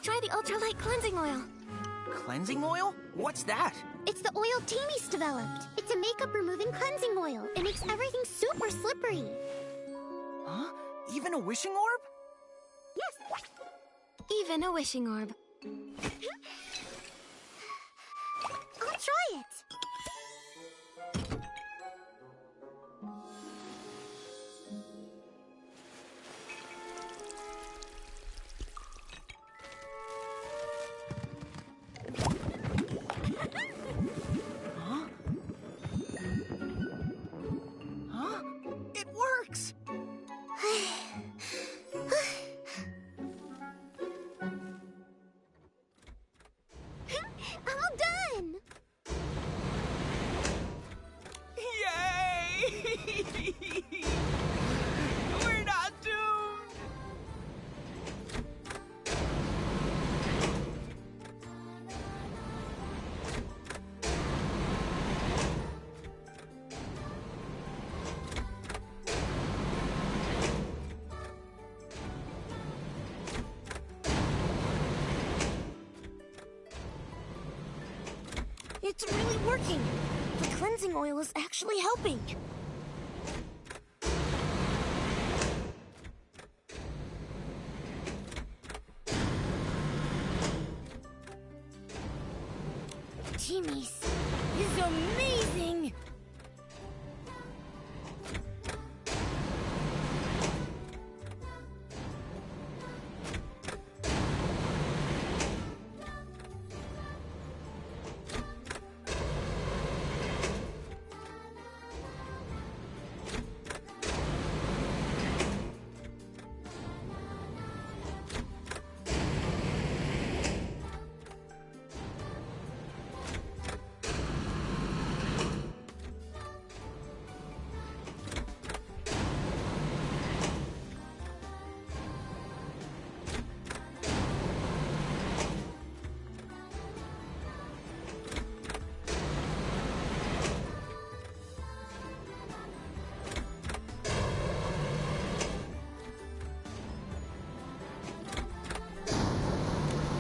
Try the ultralight cleansing oil. Cleansing oil? What's that? It's the oil Timmy's developed. It's a makeup removing cleansing oil. It makes everything super slippery. Huh? Even a wishing orb? Yes. Even a wishing orb. I'll try it. Huh? working! The cleansing oil is actually helping! Timmy's is amazing!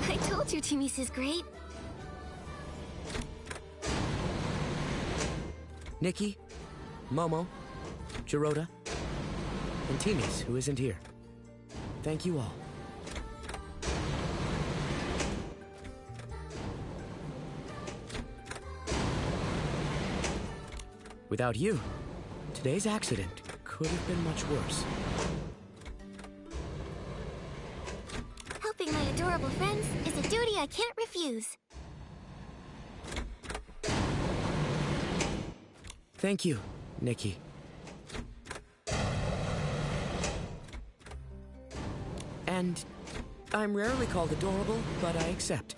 I told you Timmy's is great. Nikki, Momo, Jirota, and Timmy's, who isn't here. Thank you all. Without you, today's accident could have been much worse. Helping my adorable friends is a duty I can't refuse. Thank you, Nikki. And I'm rarely called adorable, but I accept.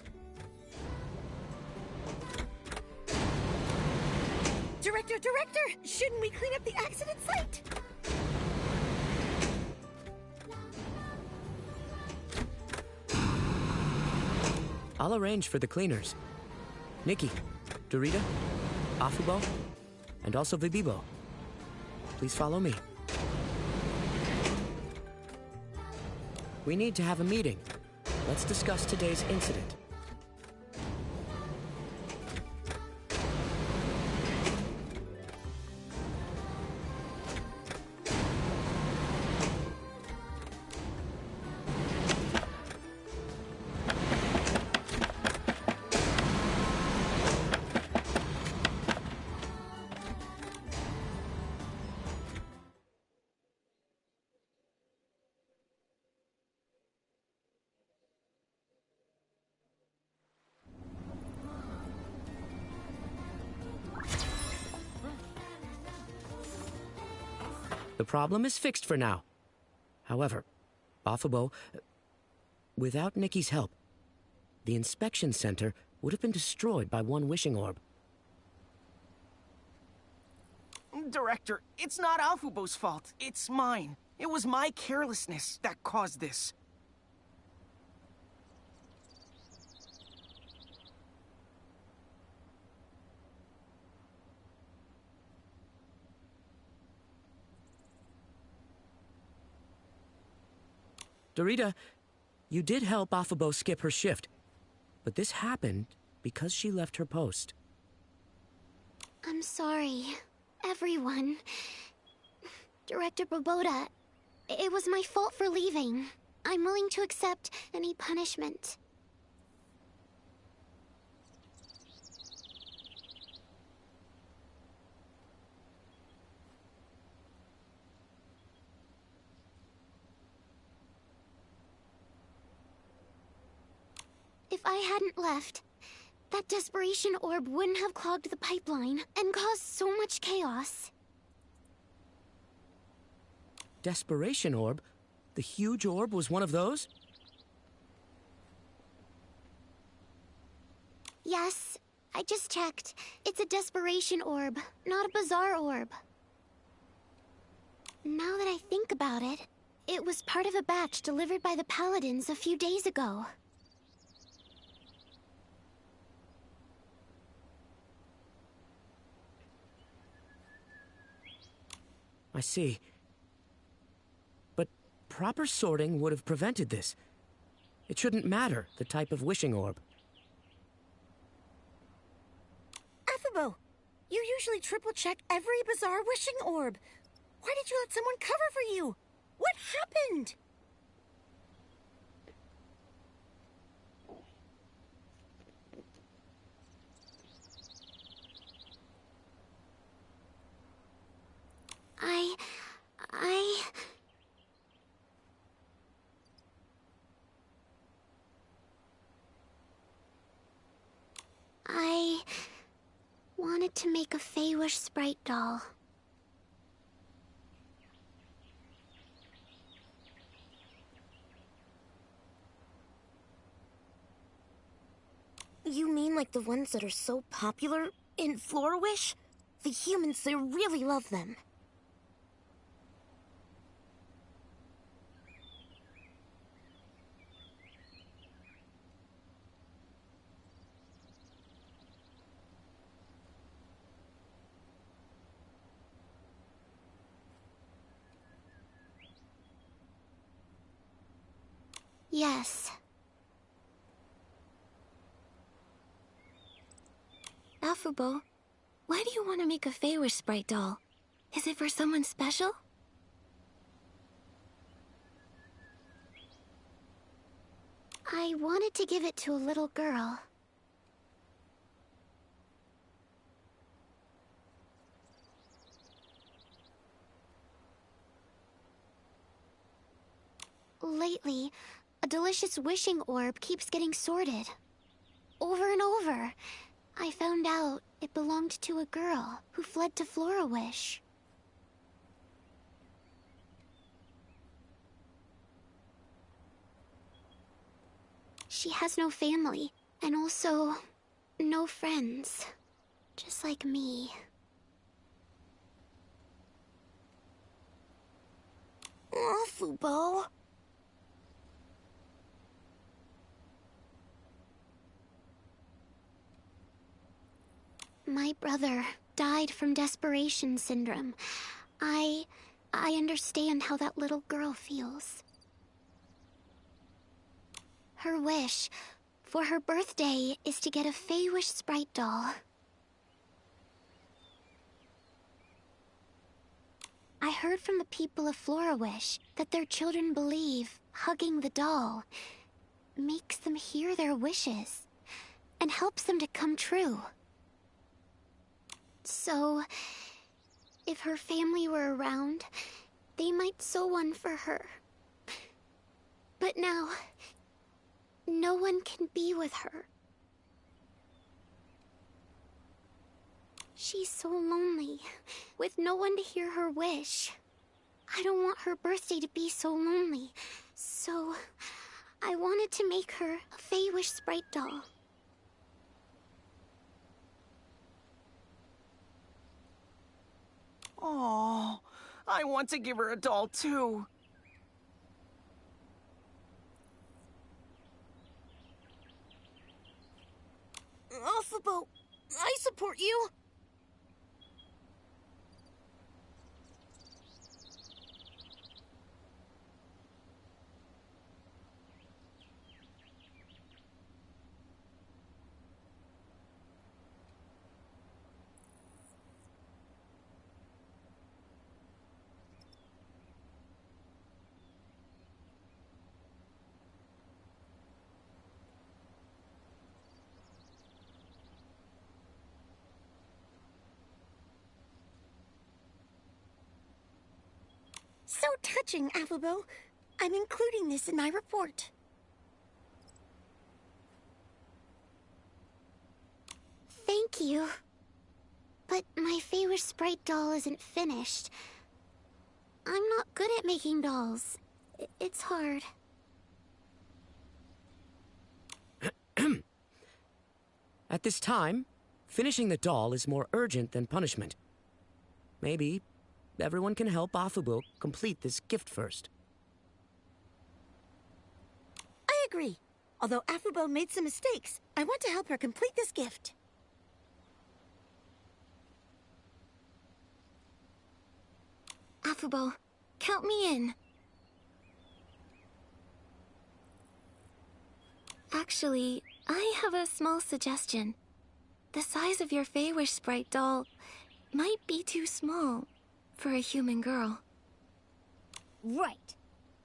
Director! Shouldn't we clean up the accident site? I'll arrange for the cleaners. Nikki, Dorita, Afubo, and also Vibibo. Please follow me. We need to have a meeting. Let's discuss today's incident. The problem is fixed for now. However, Afubo, without Nikki's help, the inspection center would have been destroyed by one wishing orb. Director, it's not Afubo's fault. It's mine. It was my carelessness that caused this. Dorita, you did help Afubo skip her shift, but this happened because she left her post. I'm sorry, everyone. Director Boboda, it was my fault for leaving. I'm willing to accept any punishment. If I hadn't left, that desperation orb wouldn't have clogged the pipeline and caused so much chaos. Desperation orb? The huge orb was one of those? Yes, I just checked. It's a desperation orb, not a bizarre orb. Now that I think about it, it was part of a batch delivered by the Paladins a few days ago. I see. But proper sorting would have prevented this. It shouldn't matter, the type of wishing orb. Afubo, you usually triple-check every bizarre wishing orb. Why did you let someone cover for you? What happened? I wanted to make a Feywish sprite doll. You mean like the ones that are so popular in Florawish? The humans, they really love them. Yes. Afubo, why do you want to make a Feywish sprite doll? Is it for someone special? I wanted to give it to a little girl. Lately, a delicious wishing orb keeps getting sorted. Over and over. I found out it belonged to a girl who fled to Florawish. She has no family, and also no friends. Just like me. Afubo. My brother died from desperation syndrome. I understand how that little girl feels. Her wish for her birthday is to get a Feywish sprite doll. I heard from the people of Florawish that their children believe hugging the doll makes them hear their wishes and helps them to come true. So, if her family were around, they might sew one for her. But now, no one can be with her. She's so lonely, with no one to hear her wish. I don't want her birthday to be so lonely, so I wanted to make her a Feywish sprite doll. Oh, I want to give her a doll too. Afubo, I support you. So touching, Afubo. I'm including this in my report. Thank you. But my Feywish sprite doll isn't finished. I'm not good at making dolls. It's hard. At this time, finishing the doll is more urgent than punishment. Maybe everyone can help Afubo complete this gift first. I agree. Although Afubo made some mistakes, I want to help her complete this gift. Afubo, count me in. Actually, I have a small suggestion. the size of your Feywish sprite doll might be too small for a human girl. Right.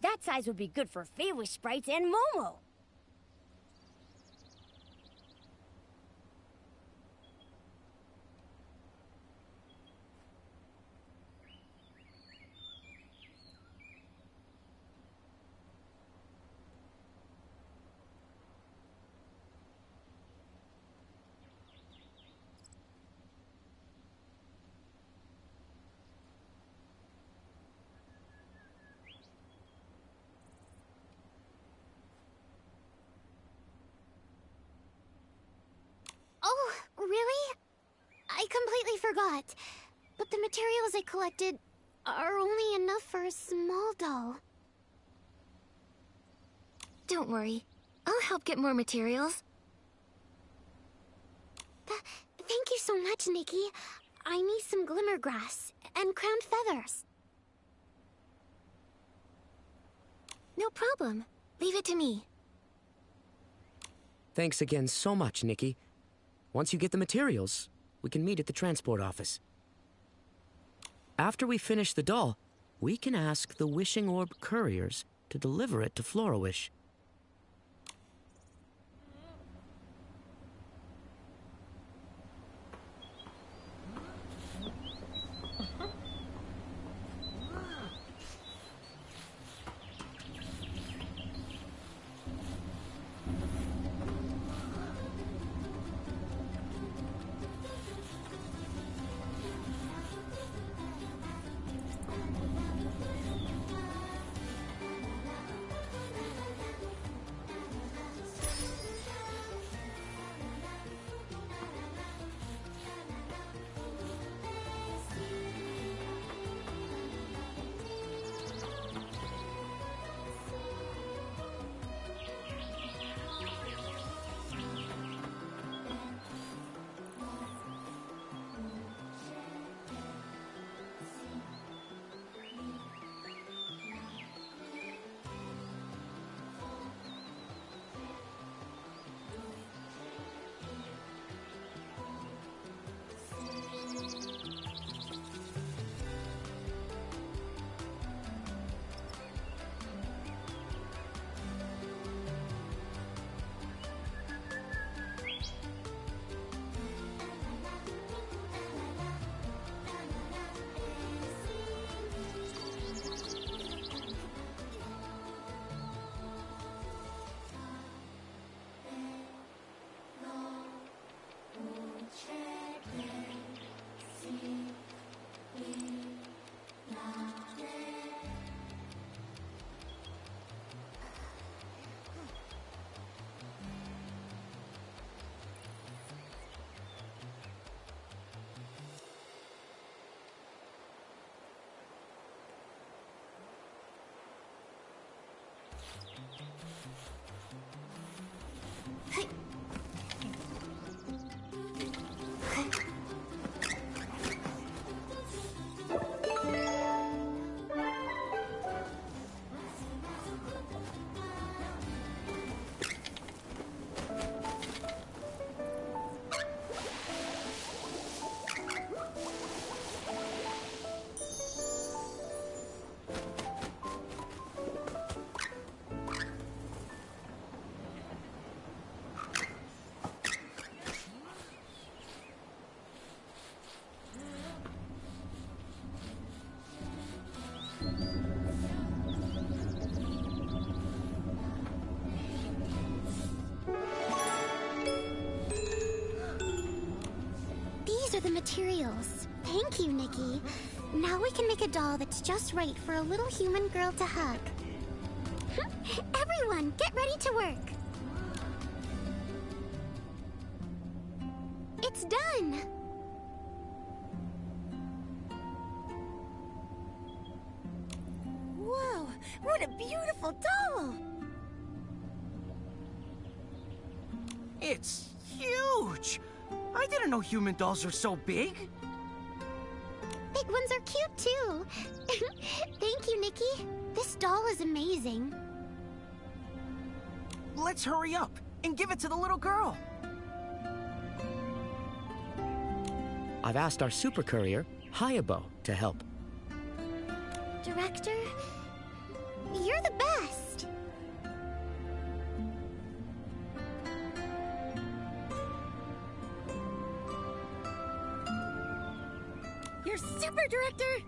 That size would be good for Feywish sprites and Momo. Oh, really? I completely forgot. But the materials I collected are only enough for a small doll. Don't worry. I'll help get more materials. Thank you so much, Nikki. I need some glimmer grass and crowned feathers. No problem. Leave it to me. Thanks again so much, Nikki. Once you get the materials, we can meet at the transport office. After we finish the doll, we can ask the Wishing Orb couriers to deliver it to Florawish. Are the materials. Thank you, Nikki. Now we can make a doll that's just right for a little human girl to hug. Everyone, get ready to work. It's done. Whoa, what a beautiful doll! It's huge! I didn't know human dolls are so big. Big ones are cute, too. Thank you, Nikki. This doll is amazing. Let's hurry up and give it to the little girl. I've asked our super courier, Hayabo, to help. Director, you're the best. You're super, Director!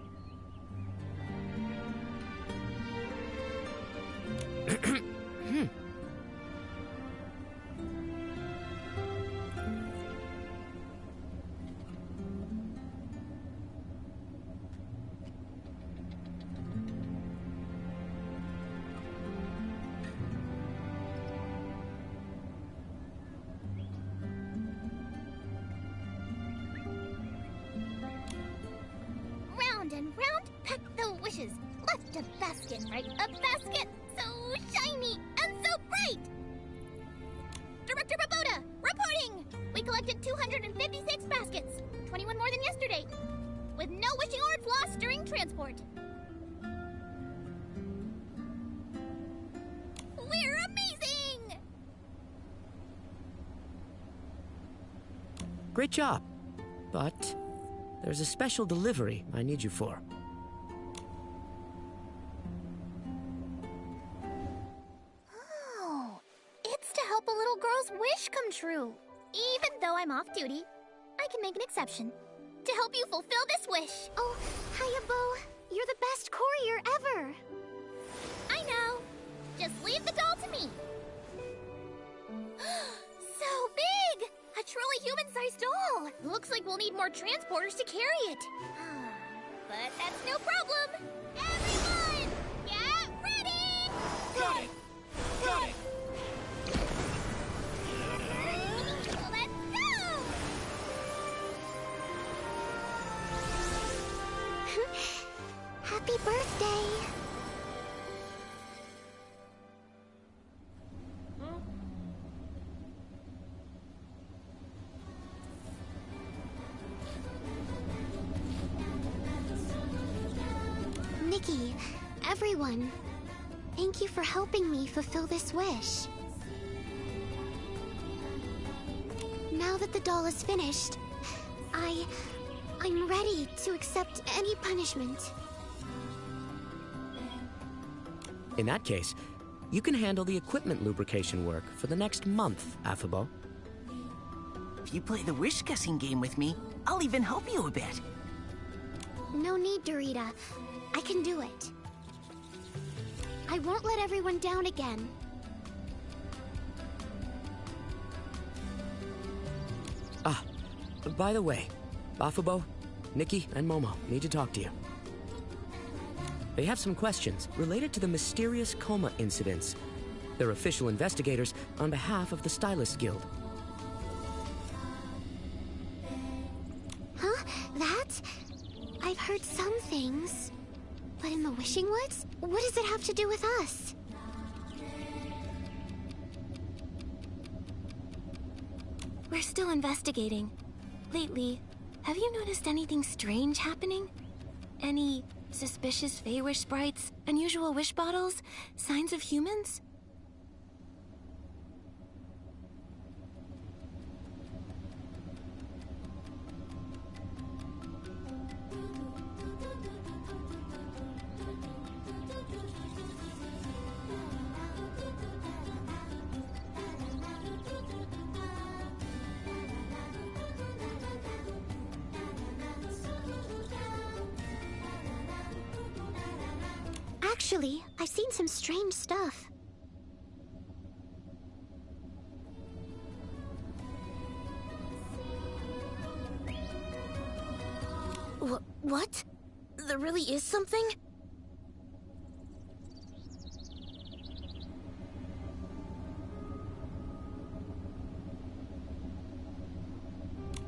Round and round, pack the wishes. Left a basket, right a basket. So shiny and so bright. Director Baboda, reporting! We collected 256 baskets, 21 more than yesterday, with no wishing orbs lost during transport. We're amazing! Great job. But there's a special delivery I need you for. Oh, it's to help a little girl's wish come true. Even though I'm off duty, I can make an exception to help you fulfill this wish. Oh, Hayabo, you're the best courier ever. I know. Just leave the doll to me. So big! A truly human-sized doll. Looks like we'll need more transporters to carry it. But that's no problem. Everyone, get ready! Got it! Got it! Let's go! Happy birthday! Nikki, everyone, thank you for helping me fulfill this wish. Now that the doll is finished, I'm ready to accept any punishment. In that case, you can handle the equipment lubrication work for the next month, Afabo. If you play the wish-guessing game with me, I'll even help you a bit. No need, Dorita. I can do it. I won't let everyone down again. Ah, by the way, Afabo, Nikki, and Momo need to talk to you. They have some questions related to the mysterious coma incidents. They're official investigators on behalf of the Stylist Guild. Huh? That? I've heard some things. But in the Wishing Woods? What does it have to do with us? We're still investigating. Lately, have you noticed anything strange happening? Any suspicious Fey-Wish sprites, unusual wish bottles, signs of humans? Actually, I've seen some strange stuff. What? There really is something?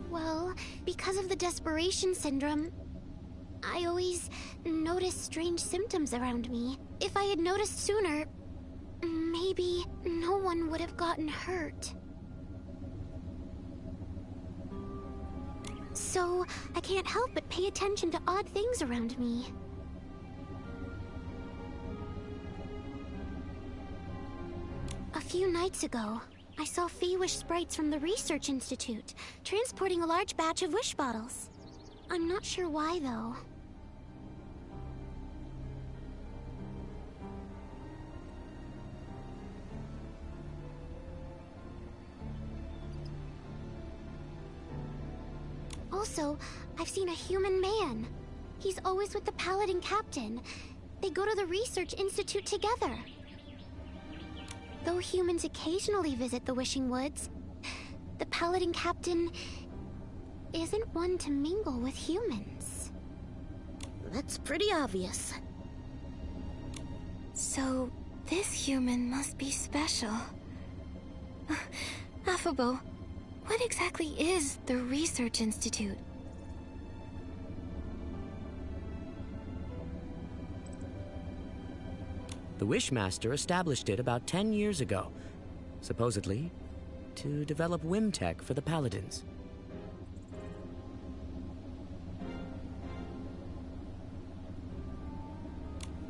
Well, because of the desperation syndrome, I always notice strange symptoms around me. If I had noticed sooner, maybe no one would have gotten hurt. So, I can't help but pay attention to odd things around me. A few nights ago, I saw Fey-Wish sprites from the Research Institute transporting a large batch of wish bottles. I'm not sure why, though. Also, I've seen a human man. He's always with the Paladin Captain. They go to the Research Institute together. Though humans occasionally visit the Wishing Woods, the Paladin Captain isn't one to mingle with humans. That's pretty obvious. So, this human must be special. Affable, what exactly is the Research Institute? The Wishmaster established it about 10 years ago, supposedly to develop whim tech for the Paladins.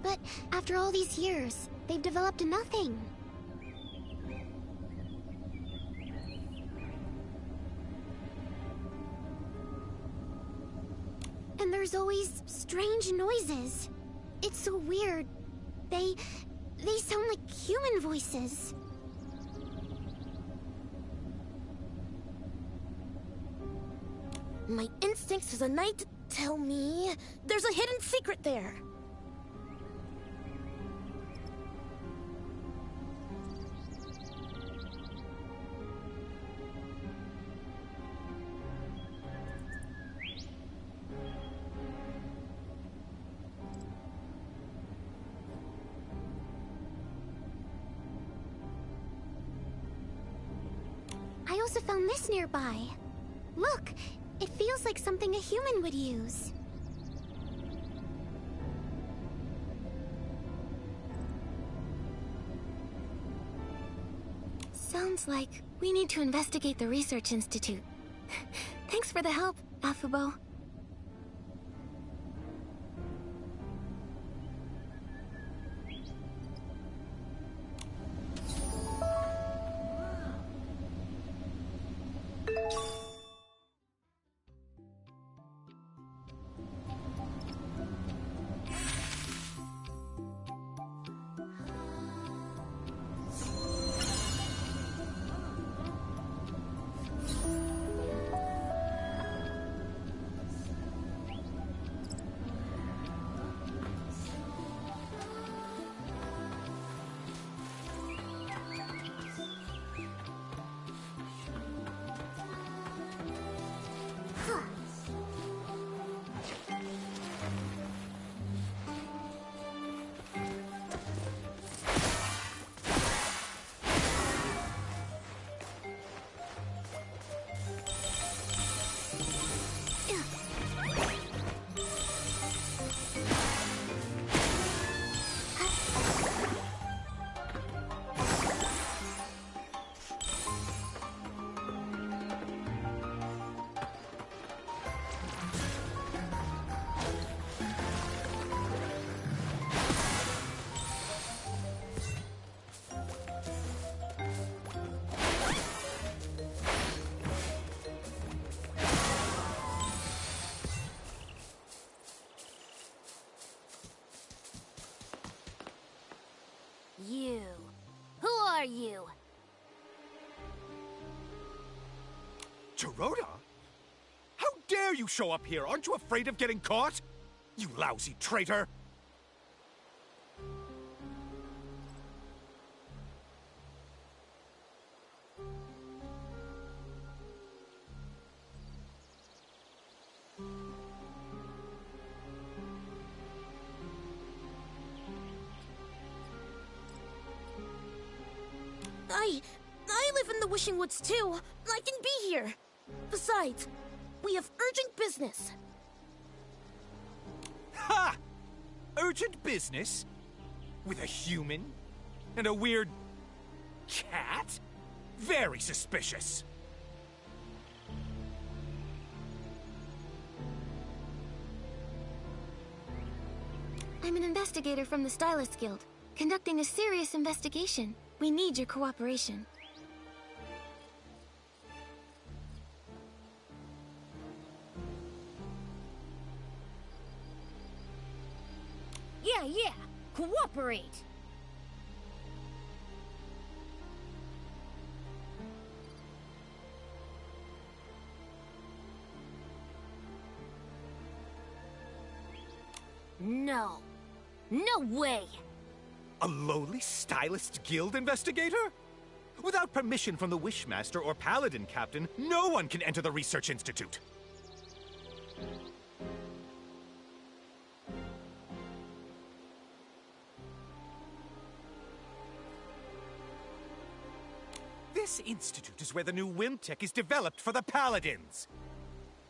But after all these years, they've developed nothing. And there's always strange noises. It's so weird. They sound like human voices. My instincts as a knight tell me there's a hidden secret there. I also found this nearby. Look, it feels like something a human would use. Sounds like we need to investigate the Research Institute. Thanks for the help, Affable. You. Who are you? Gerota? How dare you show up here? Aren't you afraid of getting caught? You lousy traitor! I live in the Wishing Woods too. I can be here. Besides, we have urgent business. Ha! Urgent business? With a human? And a weird... cat? Very suspicious. I'm an investigator from the Stylist Guild, conducting a serious investigation. We need your cooperation. Yeah. Cooperate. No. No way! A lowly stylist guild investigator? Without permission from the Wishmaster or Paladin Captain, no one can enter the Research Institute. This institute is where the new Wim tech is developed for the Paladins.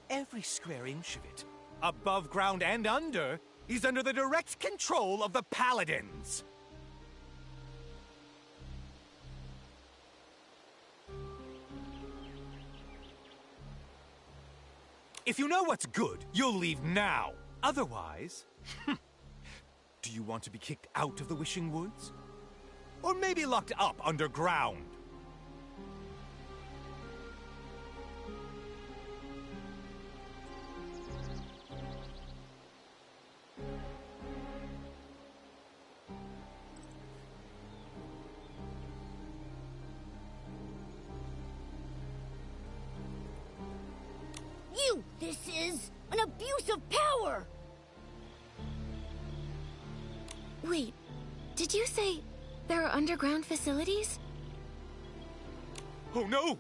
Every square inch of it, above ground and under, is under the direct control of the Paladins. If you know what's good, you'll leave now. Otherwise, do you want to be kicked out of the Wishing Woods? Or maybe locked up underground? This is an abuse of power! Wait, did you say there are underground facilities? Oh no!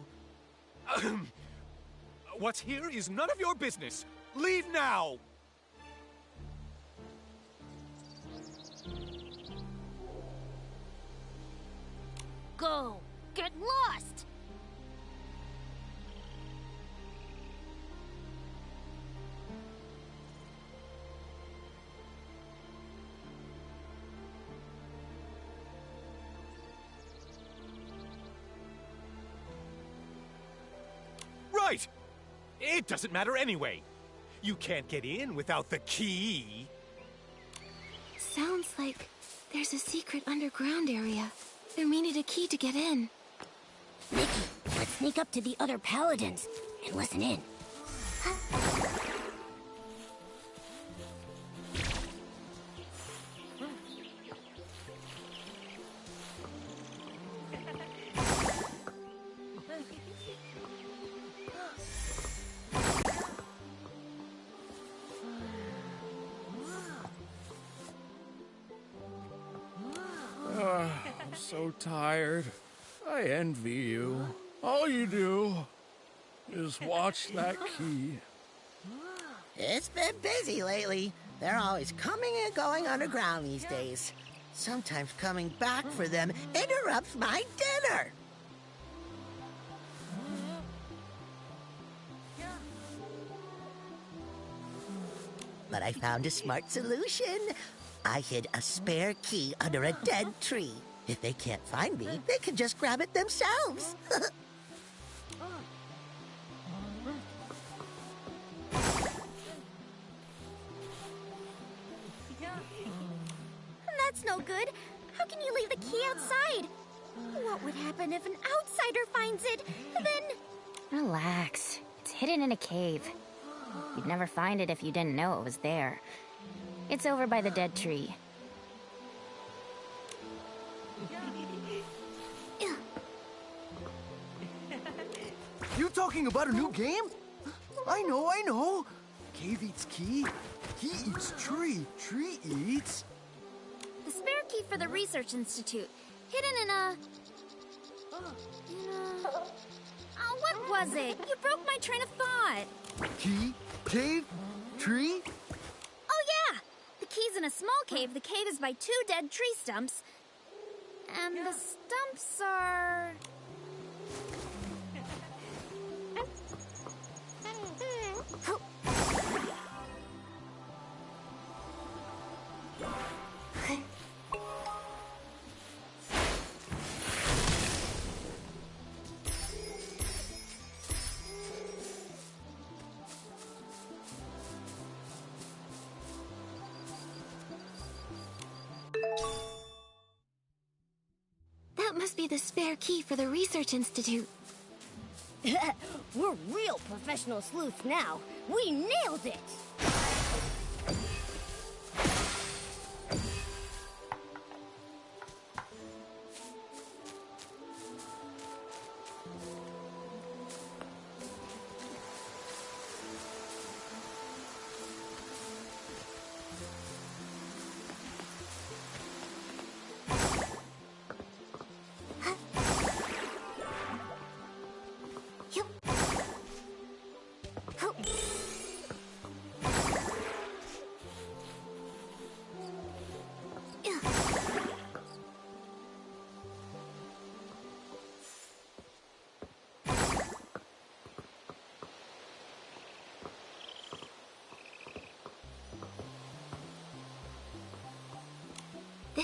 What's here is none of your business. Leave now! Go! Get lost! Right! It doesn't matter anyway. You can't get in without the key. Sounds like there's a secret underground area. There may need a key to get in. Nikki, let's sneak up to the other paladins and listen in. I'm so tired. I envy you. All you do is watch that key. It's been busy lately. They're always coming and going underground these days. Sometimes coming back for them interrupts my dinner. But I found a smart solution. I hid a spare key under a dead tree. If they can't find me, they can just grab it themselves. That's no good. How can you leave the key outside? What would happen if an outsider finds it? Then... Relax. It's hidden in a cave. You'd never find it if you didn't know it was there. It's over by the dead tree. You talking about a new game? I know. Cave eats key. Key eats tree. Tree eats... The spare key for the Research Institute. Hidden in a... Oh, what was it? You broke my train of thought. Key, cave, tree? Oh, yeah! The key's in a small cave. The cave is by 2 dead tree stumps. And the stumps are... That must be the spare key for the Research Institute. We're real professional sleuths now. We nailed it!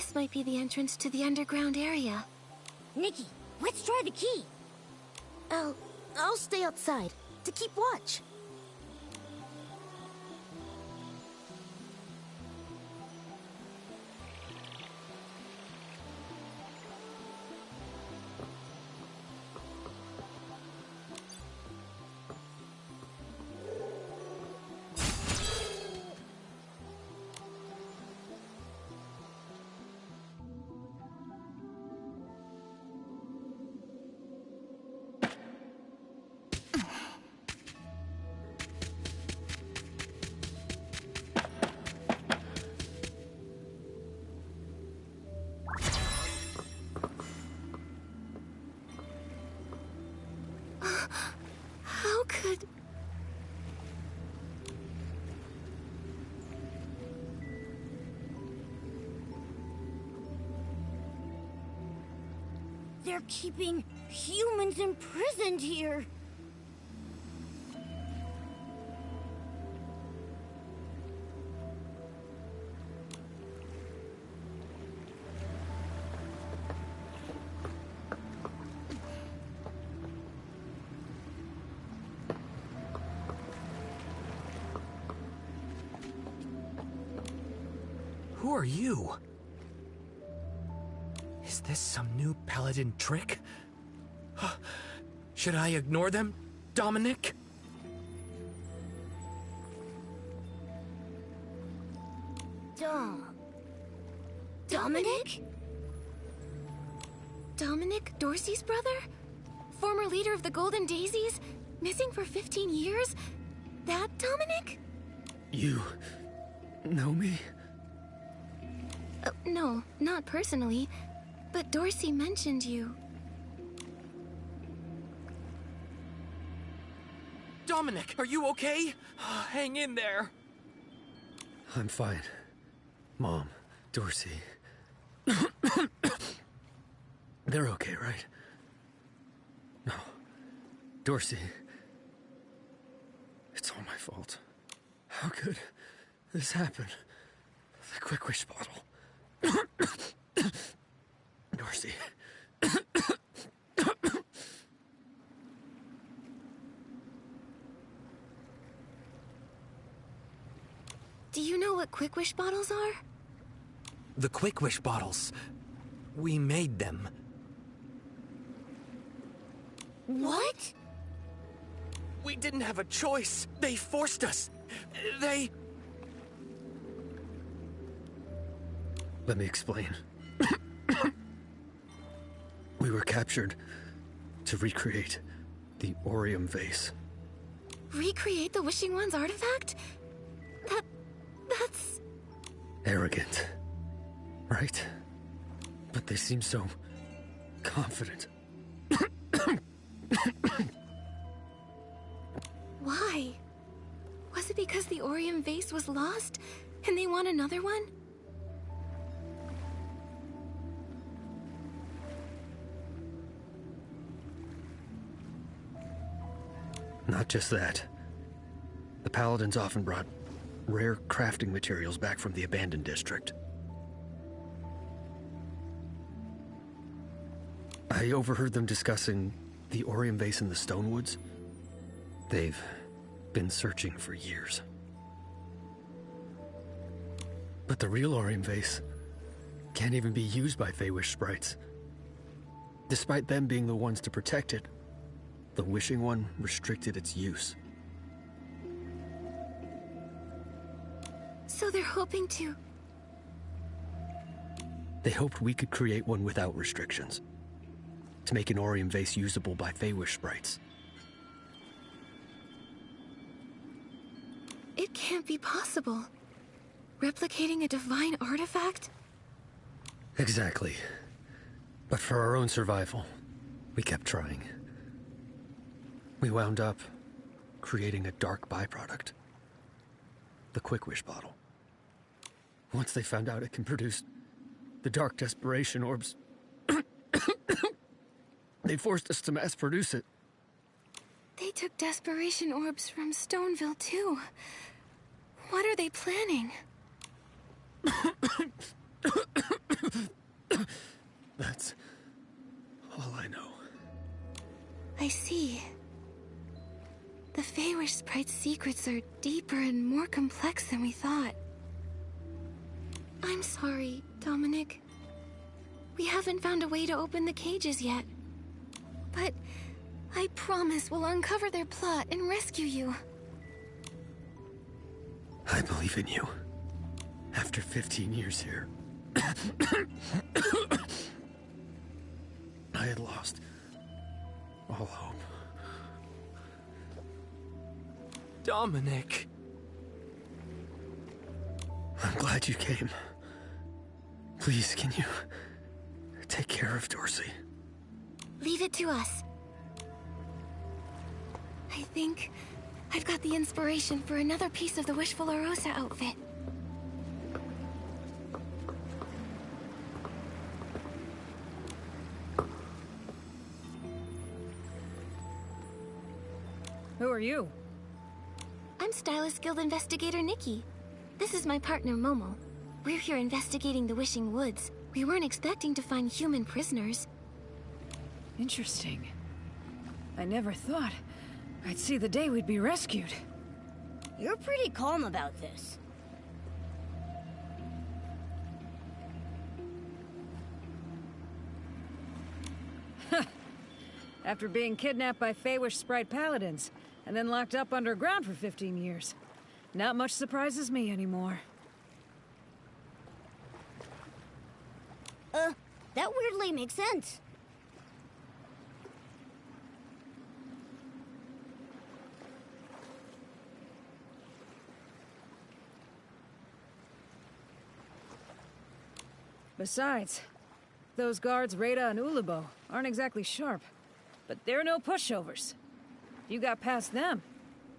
This might be the entrance to the underground area. Nikki, let's try the key. I'll stay outside to keep watch. How could... They're keeping humans imprisoned here. Who are you? Is this some new paladin trick? Should I ignore them, Dominic? Dominic? Dominic, Dorsey's brother? Former leader of the Golden Daisies? Missing for 15 years? That Dominic? You know me? No, not personally. But Dorsey mentioned you. Dominic, are you okay? Hang in there. I'm fine. Mom, Dorsey. They're okay, right? No. Dorsey. It's all my fault. How could this happen? The Quick Wish bottle. Dorsey. Do you know what Quick Wish bottles are? The Quick Wish bottles. We made them. What? We didn't have a choice. They forced us. They... Let me explain. We were captured to recreate the Orium vase. Recreate the Wishing One's artifact? That's... Arrogant, right? But they seem so confident. Why? Was it because the Orium vase was lost, and they want another one? Not just that. The Paladins often brought rare crafting materials back from the abandoned district. I overheard them discussing the Orium vase in the Stonewoods. They've been searching for years. But the real Orium vase can't even be used by Feywish sprites. Despite them being the ones to protect it, the Wishing One restricted its use. So they're hoping to... They hoped we could create one without restrictions, to make an Orium vase usable by Feywish sprites. It can't be possible. Replicating a divine artifact? Exactly. But for our own survival, we kept trying. We wound up creating a dark byproduct. The Quick Wish bottle. Once they found out it can produce the dark desperation orbs, they forced us to mass produce it. They took desperation orbs from Stoneville, too. What are they planning? That's all I know. I see. The Feywish Sprite's secrets are deeper and more complex than we thought. I'm sorry, Dominic. We haven't found a way to open the cages yet. But I promise we'll uncover their plot and rescue you. I believe in you. After 15 years here, I had lost all hope. Dominic. I'm glad you came. Please, can you take care of Dorsey? Leave it to us. I think I've got the inspiration for another piece of the Wishful Arosa outfit. Who are you? I'm Stylist Guild Investigator Nikki. This is my partner Momo. We're here investigating the Wishing Woods. We weren't expecting to find human prisoners. Interesting. I never thought I'd see the day we'd be rescued. You're pretty calm about this. After being kidnapped by Feywish Sprite Paladins, and then locked up underground for 15 years. Not much surprises me anymore. That weirdly makes sense. Besides, those guards Rada and Ulubo aren't exactly sharp, but they're no pushovers. If you got past them,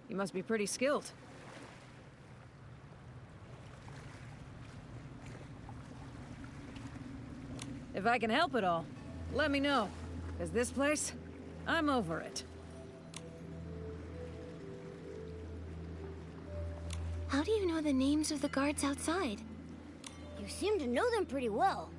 you must be pretty skilled. If I can help at all, let me know. Because this place, I'm over it. How do you know the names of the guards outside? You seem to know them pretty well.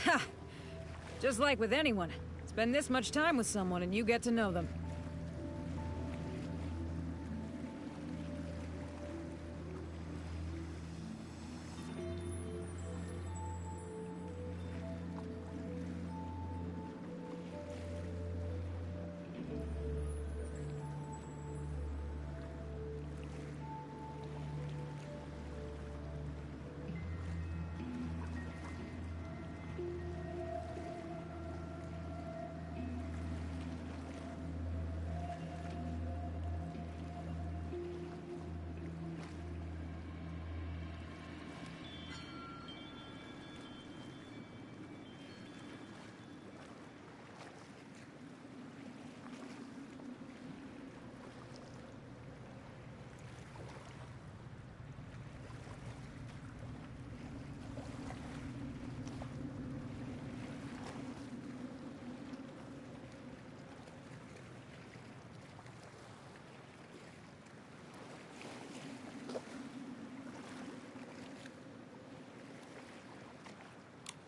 Ha! Just like with anyone. Spend this much time with someone and you get to know them.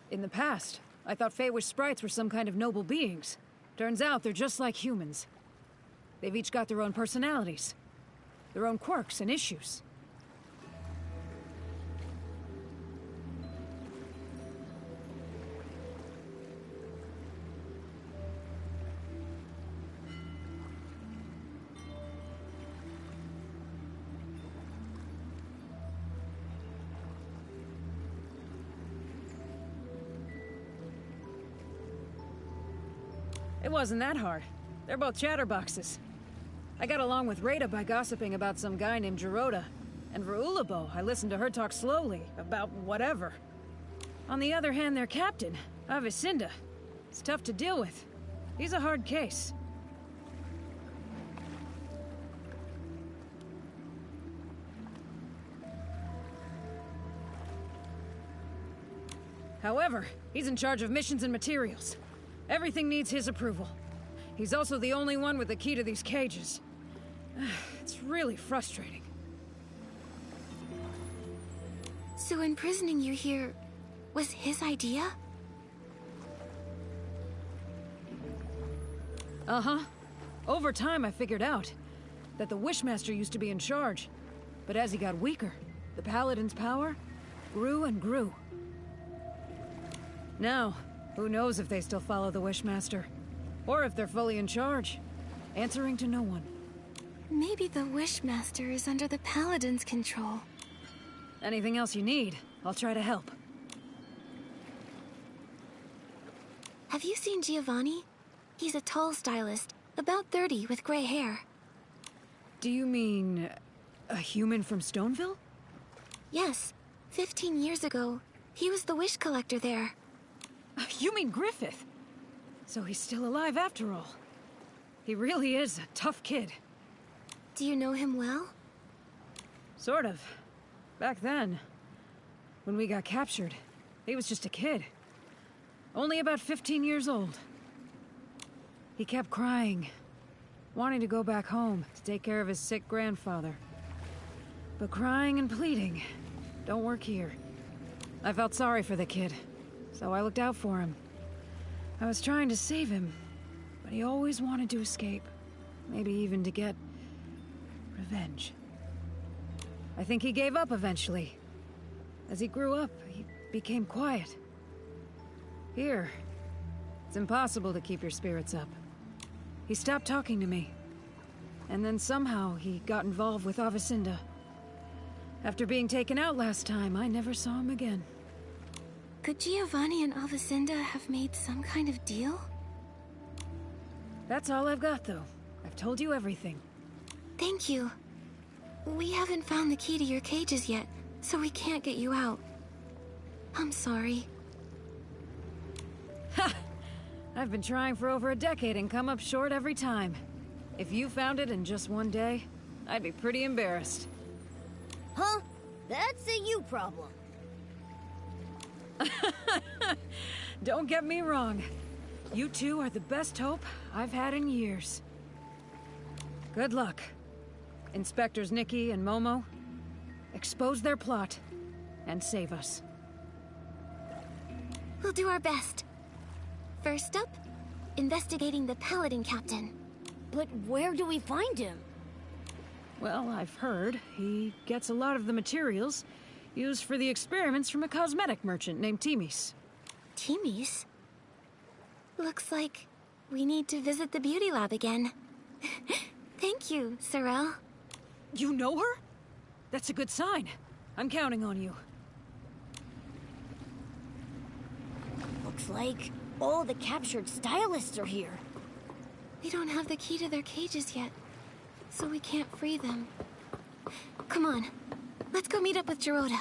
In the past, I thought Feywish sprites were some kind of noble beings. Turns out they're just like humans. They've each got their own personalities, their own quirks and issues. It wasn't that hard. They're both chatterboxes. I got along with Rada by gossiping about some guy named Gerota, And for Ulabo, I listened to her talk slowly about whatever. On the other hand, their captain, Avicinda, is tough to deal with. He's a hard case. However, he's in charge of missions and materials. Everything needs his approval. He's also the only one with the key to these cages. It's really frustrating. So imprisoning you here was his idea? Uh-huh. Over time, I figured out that the Wishmaster used to be in charge. But as he got weaker, the Paladin's power grew and grew. Now, who knows if they still follow the Wishmaster? Or if they're fully in charge, answering to no one. Maybe the Wishmaster is under the Paladin's control. Anything else you need, I'll try to help. Have you seen Giovanni? He's a tall stylist, about 30, with gray hair. Do you mean a human from Stoneville? Yes. 15 years ago, he was the wish collector there. You mean Griffith? So he's still alive after all. He really is a tough kid. Do you know him well? Sort of. Back then, when we got captured, he was just a kid. Only about 15 years old. He kept crying, wanting to go back home to take care of his sick grandfather. But crying and pleading don't work here. I felt sorry for the kid, so I looked out for him. I was trying to save him, but he always wanted to escape. Maybe even to get revenge. I think he gave up eventually. As he grew up, he became quiet. Here, it's impossible to keep your spirits up. He stopped talking to me. And then somehow he got involved with Avicinda. After being taken out last time, I never saw him again. Could Giovanni and Avicinda have made some kind of deal? That's all I've got, though. I've told you everything. Thank you. We haven't found the key to your cages yet, so we can't get you out. I'm sorry. Ha! I've been trying for over a decade and come up short every time. If you found it in just one day, I'd be pretty embarrassed. Huh? That's a you problem. Don't get me wrong. You two are the best hope I've had in years. Good luck. Inspectors Nikki and Momo, expose their plot and save us. We'll do our best. First up, investigating the Paladin Captain. But where do we find him? Well, I've heard he gets a lot of the materials used for the experiments from a cosmetic merchant named Timis. Timis? Looks like we need to visit the beauty lab again. Thank you, Sorrel. You know her? That's a good sign. I'm counting on you. Looks like all the captured stylists are here. We don't have the key to their cages yet, so we can't free them. Come on, let's go meet up with Gerota.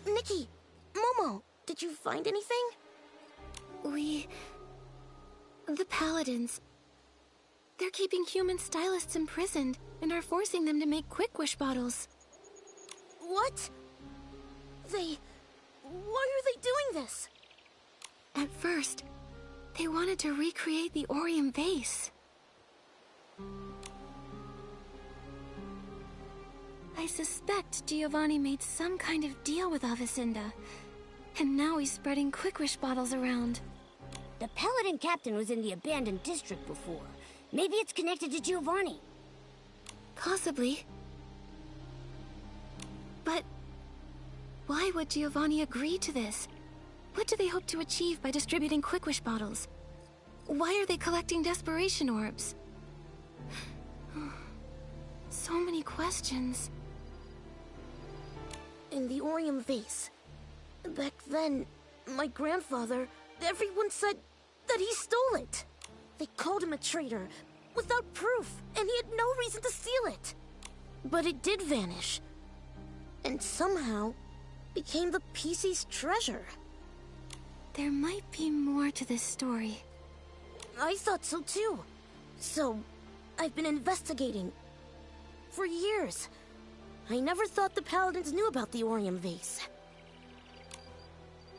Nikki, Momo, did you find anything? The Paladins. They're keeping human stylists imprisoned and are forcing them to make quick wish bottles. What? Why are they doing this? At first, they wanted to recreate the Orium vase. I suspect Giovanni made some kind of deal with Avicinda, and now he's spreading quick wish bottles around. The Paladin Captain was in the abandoned district before. Maybe it's connected to Giovanni. Possibly. But Why would Giovanni agree to this? What do they hope to achieve by distributing Quick Wish bottles? Why are they collecting desperation orbs? So many questions. In the Orium vase. Back then, my grandfather, everyone said that he stole it. They called him a traitor, without proof, and he had no reason to steal it. But it did vanish. And somehow, became the PC's treasure. There might be more to this story. I thought so too. So, I've been investigating. For years. I never thought the Paladins knew about the Orium vase.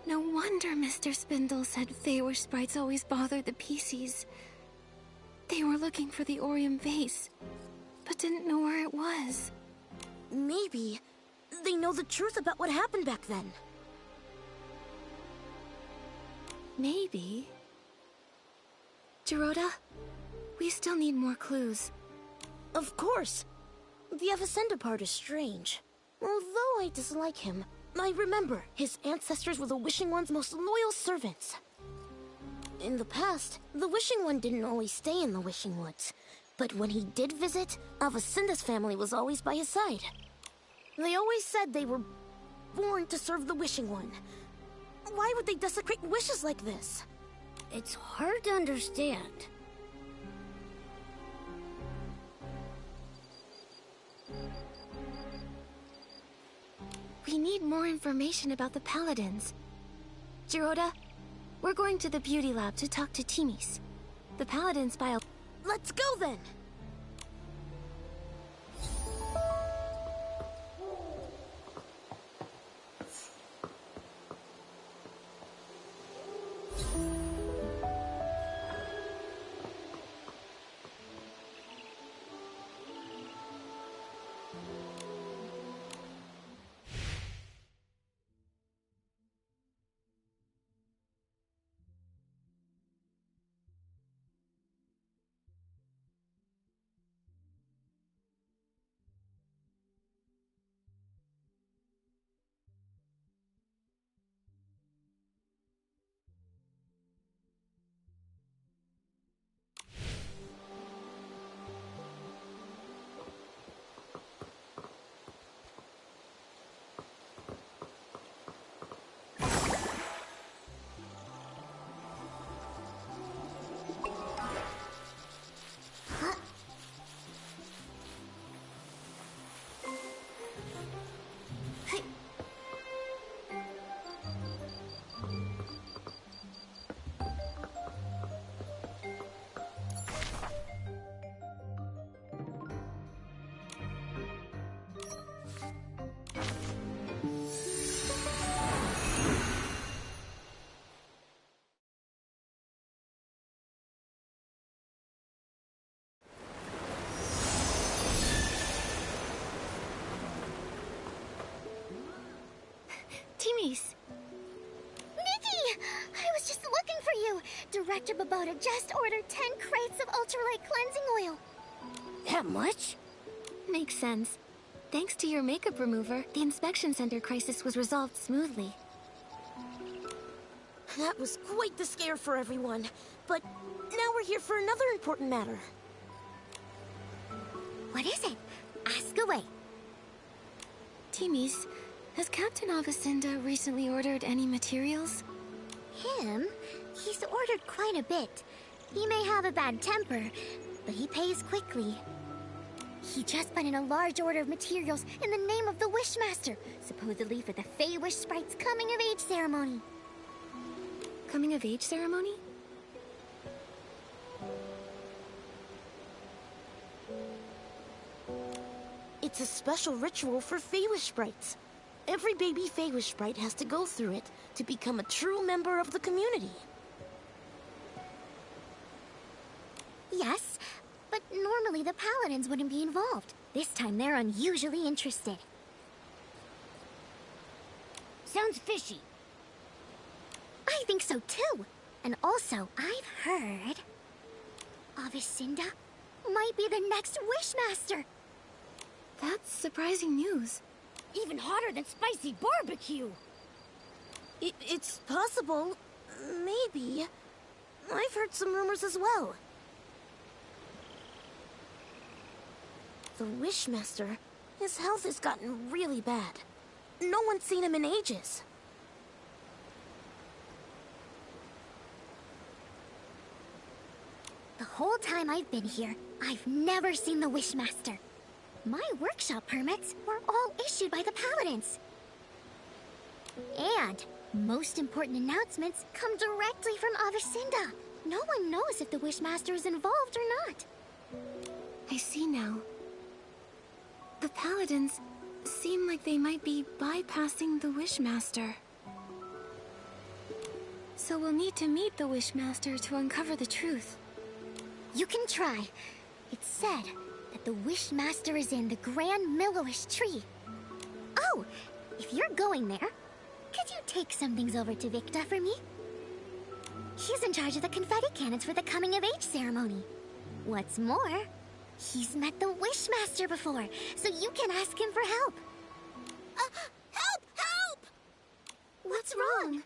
No wonder Mr. Spindle said Feywish sprites always bothered the PCs. They were looking for the Orium vase, but didn't know where it was. Maybe they know the truth about what happened back then. Maybe. Gerota, we still need more clues. Of course. The Avicenna part is strange. Although I dislike him, I remember his ancestors were the Wishing One's most loyal servants. In the past, the Wishing One didn't always stay in the Wishing Woods. But when he did visit, Avicenna's family was always by his side. They always said they were born to serve the Wishing One. Why would they desecrate wishes like this? It's hard to understand. We need more information about the Paladins. Gerota, we're going to the beauty lab to talk to Timis. The Paladins bio... Let's go then! Timis! Nikki! I was just looking for you! Director Babota just ordered 10 crates of ultralight cleansing oil. That much? Makes sense. Thanks to your makeup remover, the inspection center crisis was resolved smoothly. That was quite the scare for everyone. But now we're here for another important matter. What is it? Ask away. Timis, has Captain Avicenna recently ordered any materials? Him? He's ordered quite a bit. He may have a bad temper, but he pays quickly. He just put in a large order of materials in the name of the Wishmaster, supposedly for the Feywish Sprite's coming-of-age ceremony. Coming-of-age ceremony? It's a special ritual for Feywish Sprites. Every baby Feywish Sprite has to go through it to become a true member of the community. Yes, but normally the Paladins wouldn't be involved. This time they're unusually interested. Sounds fishy. I think so too. And also, I've heard Avicenna might be the next Wishmaster. That's surprising news. Even hotter than spicy barbecue! It's possible. Maybe. I've heard some rumors as well. The Wishmaster, his health has gotten really bad. No one's seen him in ages. The whole time I've been here, I've never seen the Wishmaster. My workshop permits were all issued by the Paladins. And most important announcements come directly from Avicenda. No one knows if the Wishmaster is involved or not. I see now. The Paladins seem like they might be bypassing the Wishmaster. So we'll need to meet the Wishmaster to uncover the truth. You can try. It's said that the Wishmaster is in the Grand Millowish tree. Oh, if you're going there, could you take some things over to Victa for me? He's in charge of the confetti cannons for the coming-of-age ceremony. What's more, he's met the Wishmaster before, so you can ask him for help. Help! Help! What's wrong?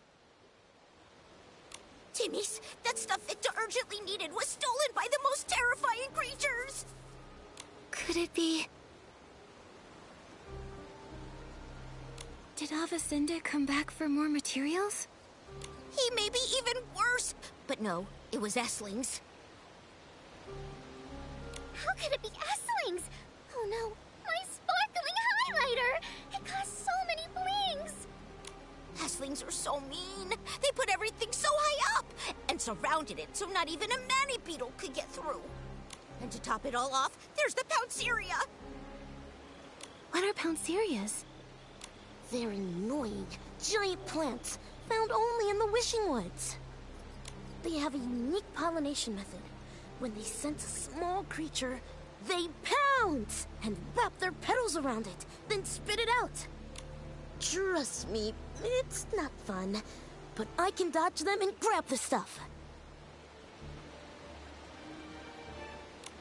Timmy's, that stuff Victor urgently needed was stolen by the most terrifying creatures! Could it be... Did Avicenda come back for more materials? He may be even worse! But no, it was Esslings. How could it be Esslings? Oh no, my sparkling highlighter! It costs so many blings! Esslings are so mean. They put everything so high up and surrounded it so not even a mani-beetle could get through. And to top it all off, there's the Pounceria. What are Pouncerias? They're annoying, giant plants found only in the Wishing Woods. They have a unique pollination method. When they sense a small creature, they pounce and wrap their petals around it, then spit it out. Trust me, it's not fun, but I can dodge them and grab the stuff.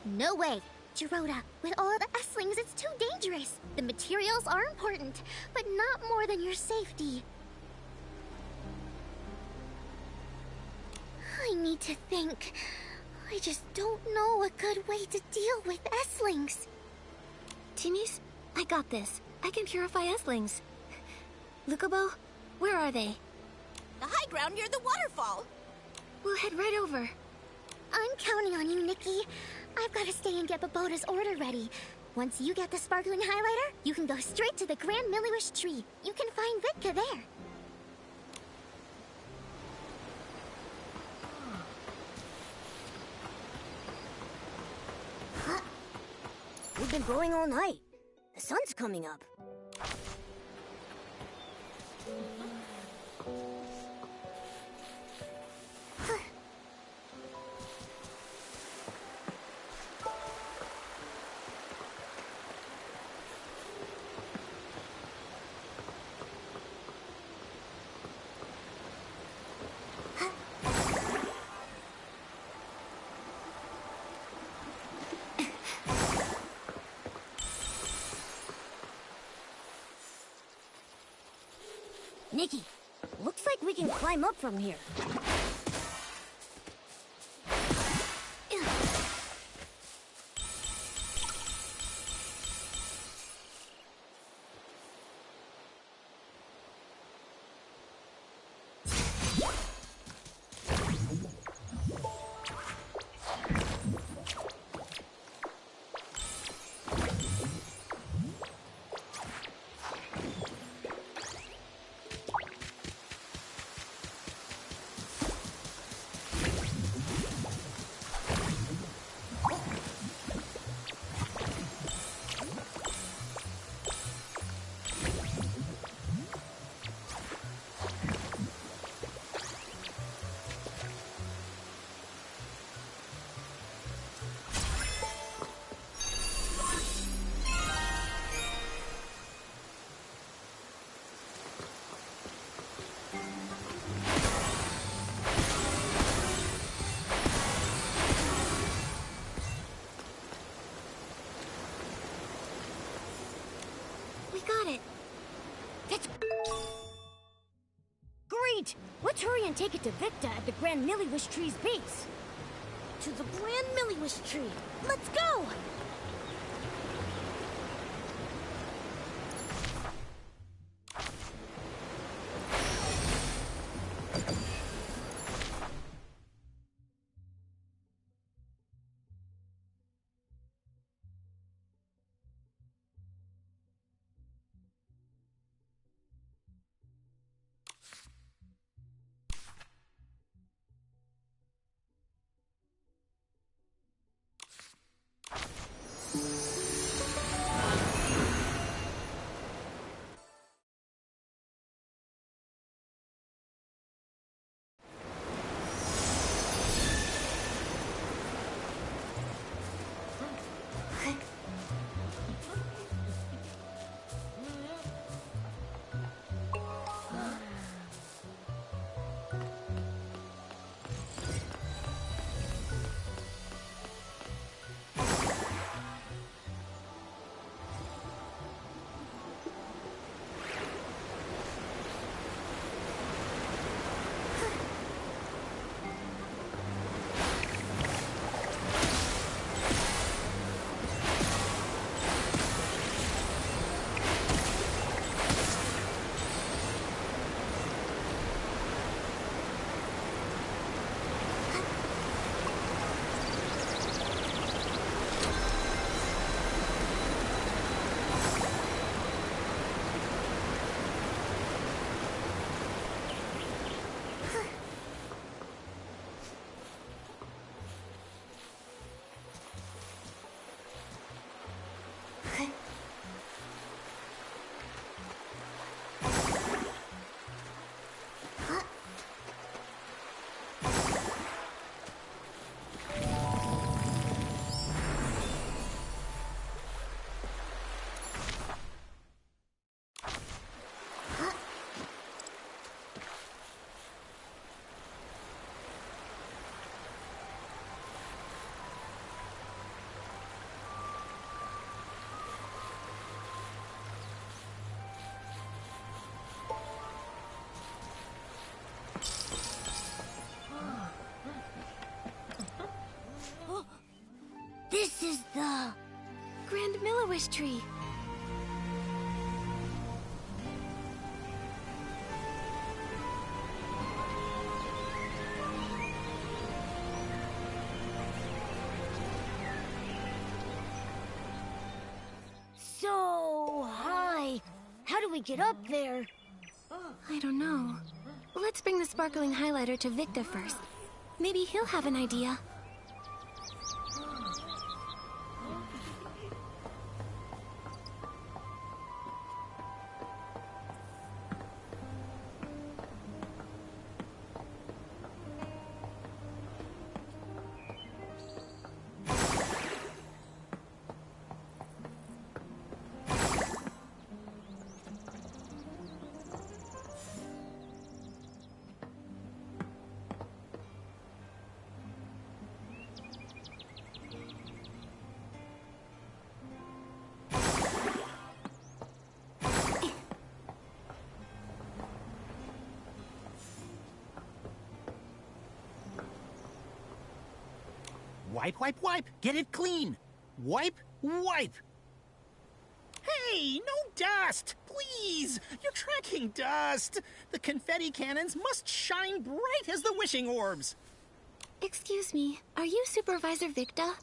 No way. Gerota, with all the Esslings, it's too dangerous. The materials are important, but not more than your safety. I need to think. I just don't know a good way to deal with Esslings. Timmy's, I got this. I can purify Esslings. Lukubo, where are they? The high ground near the waterfall. We'll head right over. I'm counting on you, Nikki. I've got to stay and get Baboda's order ready. Once you get the sparkling highlighter, you can go straight to the Grand Millowish tree. You can find Vitka there. We've been growing all night. The sun's coming up. Nikki, looks like we can climb up from here. We got it. That's... Great! Let's hurry and take it to Victa at the Grand Milliwish Tree's base. To the Grand Milliwish Tree. Let's go! This is the... Grand Milliwish Tree. So high. How do we get up there? I don't know. Let's bring the sparkling highlighter to Victa first. Maybe he'll have an idea. Wipe, wipe, wipe. Get it clean. Wipe, wipe. Hey, no dust! Please! You're tracking dust! The confetti cannons must shine bright as the wishing orbs! Excuse me, are you Supervisor Victa?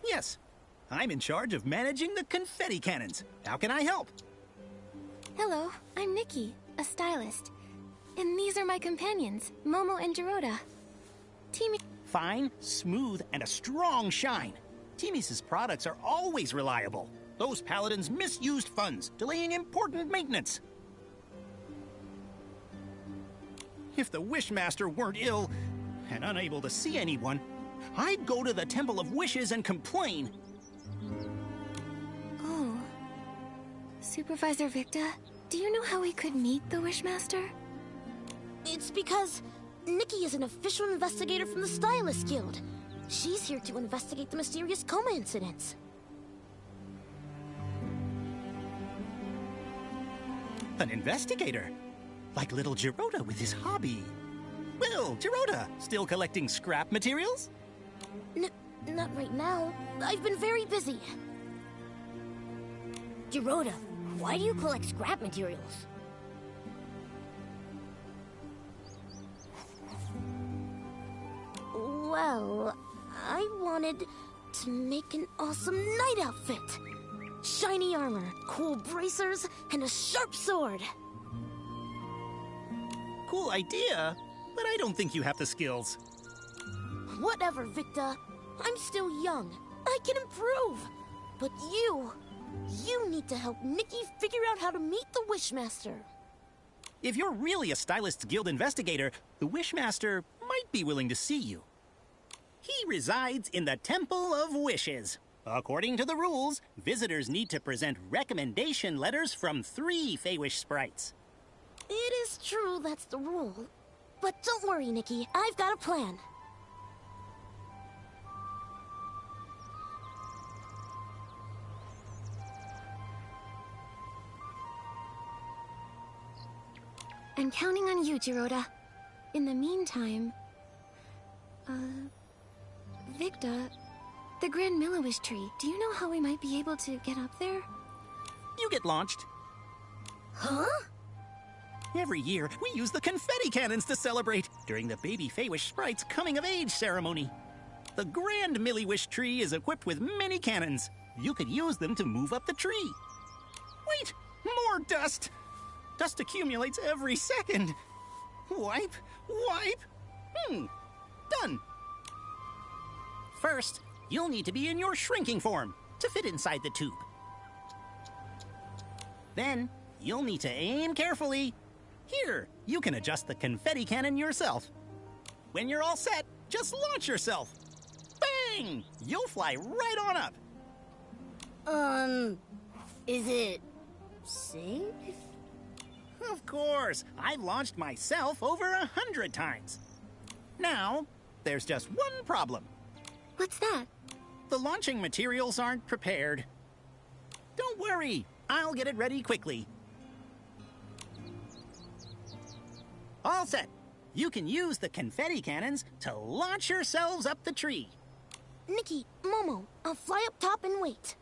Yes. I'm in charge of managing the confetti cannons. How can I help? Hello, I'm Nikki, a stylist. And these are my companions, Momo and Dorota. Team... Fine, smooth, and a strong shine. Timis's products are always reliable. Those paladins misused funds, delaying important maintenance. If the Wishmaster weren't ill and unable to see anyone, I'd go to the Temple of Wishes and complain. Oh. Supervisor Victa, do you know how we could meet the Wishmaster? It's because Nikki is an official investigator from the Stylist Guild. She's here to investigate the mysterious coma incidents. An investigator? Like little Jirota with his hobby. Well, Jirota, still collecting scrap materials? Not right now. I've been very busy. Jirota, why do you collect scrap materials? Well, I wanted to make an awesome night outfit. Shiny armor, cool bracers, and a sharp sword. Cool idea, but I don't think you have the skills. Whatever, Victa. I'm still young. I can improve. But you need to help Nikki figure out how to meet the Wishmaster. If you're really a Stylist's Guild investigator, the Wishmaster might be willing to see you. He resides in the Temple of Wishes. According to the rules, visitors need to present recommendation letters from 3 Feywish sprites. It is true that's the rule. But don't worry, Nikki. I've got a plan. I'm counting on you, Jirota. In the meantime... Victa, the Grand Milliwish tree, do you know how we might be able to get up there? You get launched. Huh? Every year, we use the confetti cannons to celebrate during the baby Feywish sprite's coming-of-age ceremony. The Grand Milliwish tree is equipped with many cannons. You could use them to move up the tree. Wait! More dust! Dust accumulates every second. Wipe, wipe. Done. First, you'll need to be in your shrinking form to fit inside the tube. Then, you'll need to aim carefully. Here, you can adjust the confetti cannon yourself. When you're all set, just launch yourself. Bang! You'll fly right on up. Is it safe? Of course, I've launched myself over 100 times. Now, there's just one problem. What's that? The launching materials aren't prepared. Don't worry, I'll get it ready quickly. All set. You can use the confetti cannons to launch yourselves up the tree. Nikki, Momo, I'll fly up top and wait.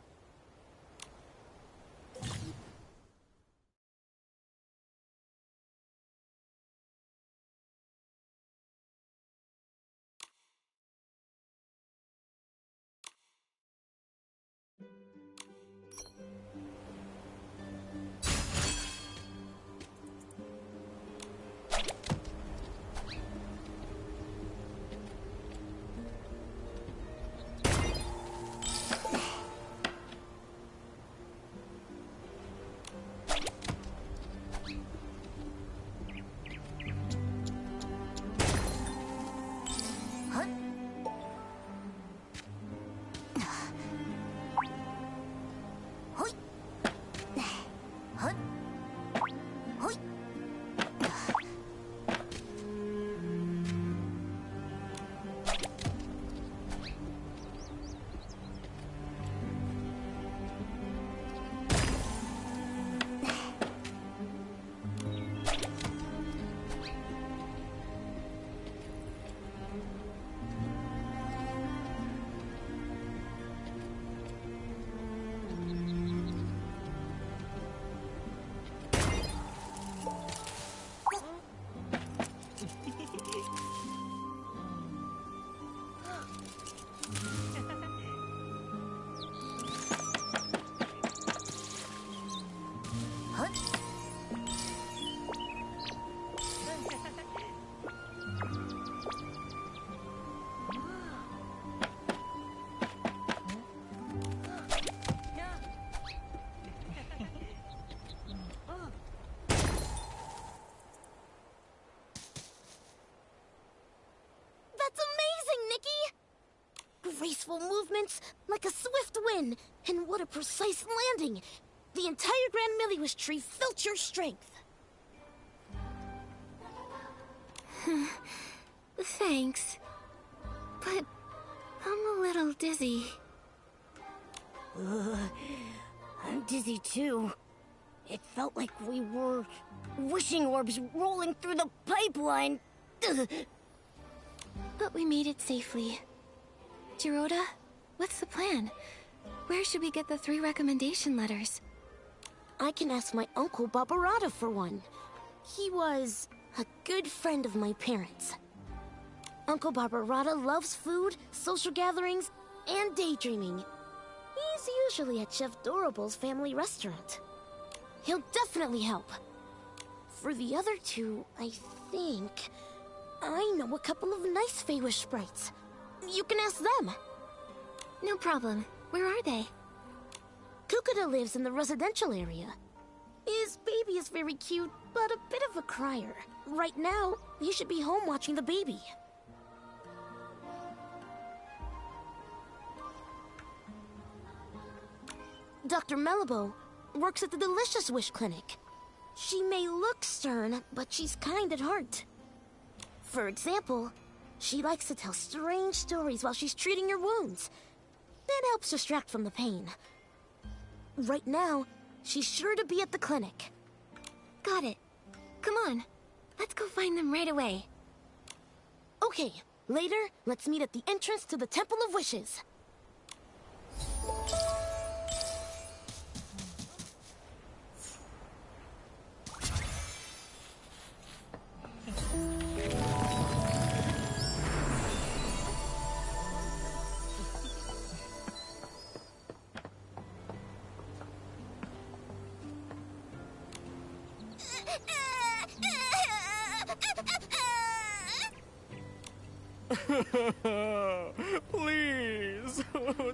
Graceful movements, like a swift wind, and what a precise landing! The entire Grand Milliwish tree felt your strength. Thanks. But I'm a little dizzy. I'm dizzy too. It felt like we were wishing orbs rolling through the pipeline. But we made it safely. Giroda, what's the plan? Where should we get the 3 recommendation letters? I can ask my uncle Barbarata for one. He was a good friend of my parents. Uncle Barbarata loves food, social gatherings, and daydreaming. He's usually at Chef Dorable's family restaurant. He'll definitely help. For the other 2, I think... I know a couple of nice Feywish sprites. You can ask them. No problem. Where are they? Kukuda lives in the residential area. His baby is very cute, but a bit of a crier. Right now, he should be home watching the baby. Dr. Melibo works at the Delicious Wish Clinic. She may look stern, but she's kind at heart. For example, she likes to tell strange stories while she's treating your wounds. It helps distract from the pain. Right now, she's sure to be at the clinic. Got it. Come on. Let's go find them right away. Okay, later, let's meet at the entrance to the Temple of Wishes. Please,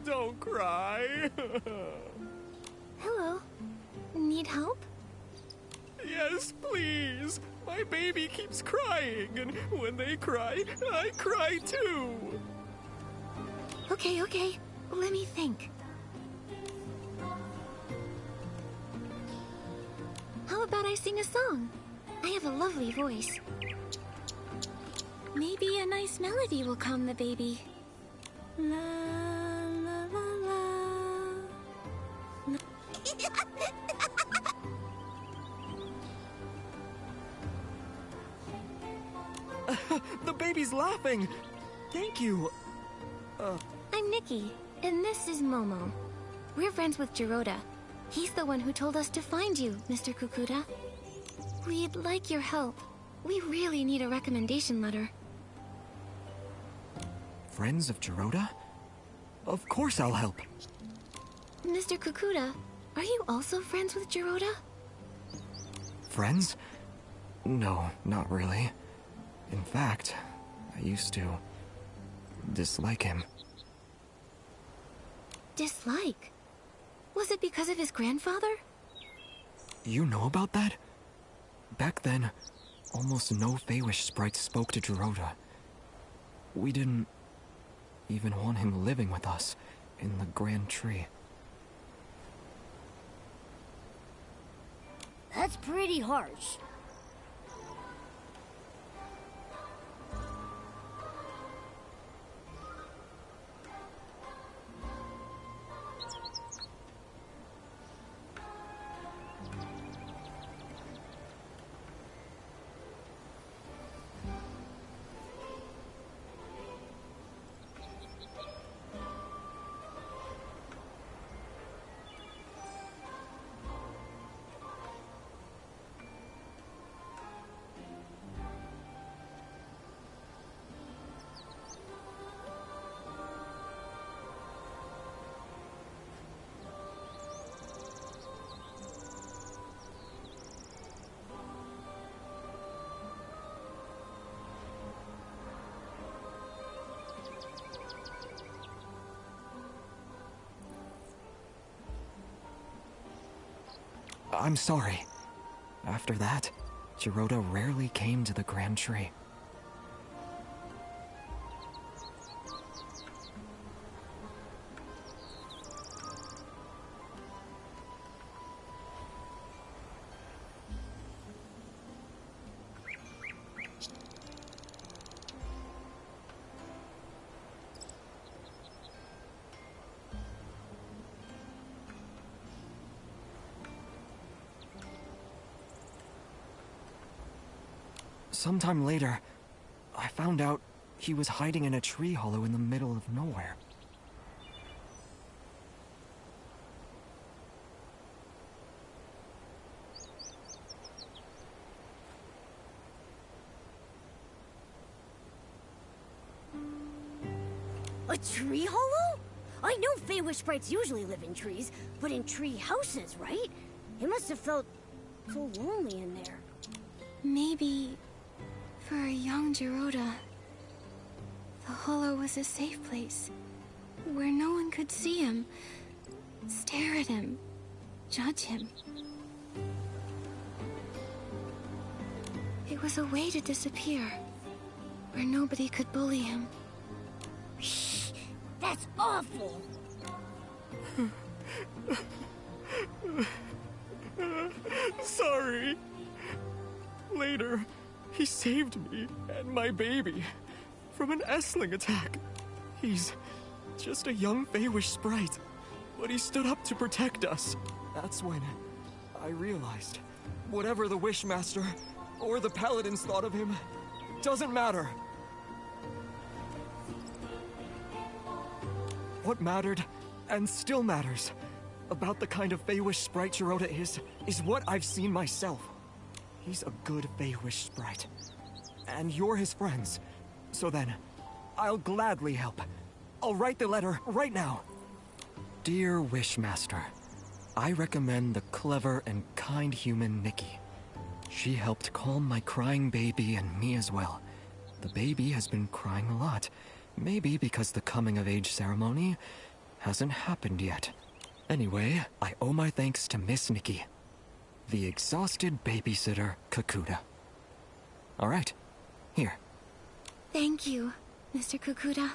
don't cry. Hello. Need help? Yes, please. My baby keeps crying, and when they cry, I cry too. Okay. Let me think. How about I sing a song? I have a lovely voice. Maybe a nice melody will calm the baby. La la la la. The baby's laughing. Thank you. I'm Nikki, and this is Momo. We're friends with Giroda. He's the one who told us to find you, Mr. Kukuda. We'd like your help. We really need a recommendation letter. Friends of Giroda? Of course I'll help. Mr. Kukuda, are you also friends with Giroda? Friends? No, not really. In fact, I used to dislike him. Dislike? Was it because of his grandfather? You know about that? Back then, almost no Feywish sprites spoke to Giroda. We didn't even want him living with us in the Grand Tree. That's pretty harsh. I'm sorry. After that, Giroda rarely came to the Grand Tree. sometime later, I found out he was hiding in a tree hollow in the middle of nowhere. A tree hollow? I know Feywish sprites usually live in trees, but in tree houses, right? It must have felt so lonely in there. Maybe for a young Gerota, the hollow was a safe place where no one could see him, stare at him, judge him. It was a way to disappear, where nobody could bully him. That's awful! Sorry. Later, he saved me and my baby from an Essling attack. He's just a young Feywish sprite, but he stood up to protect us. That's when I realized whatever the Wishmaster or the Paladins thought of him doesn't matter. What mattered, and still matters, about the kind of Feywish sprite Gerota is what I've seen myself. He's a good Feywish sprite. And you're his friends. So then, I'll gladly help. I'll write the letter right now. Dear Wishmaster, I recommend the clever and kind human Nikki. She helped calm my crying baby and me as well. The baby has been crying a lot. Maybe because the coming-of-age ceremony hasn't happened yet. Anyway, I owe my thanks to Miss Nikki, the exhausted babysitter Kakuta. All right, here. Thank you, Mr. Kukuda.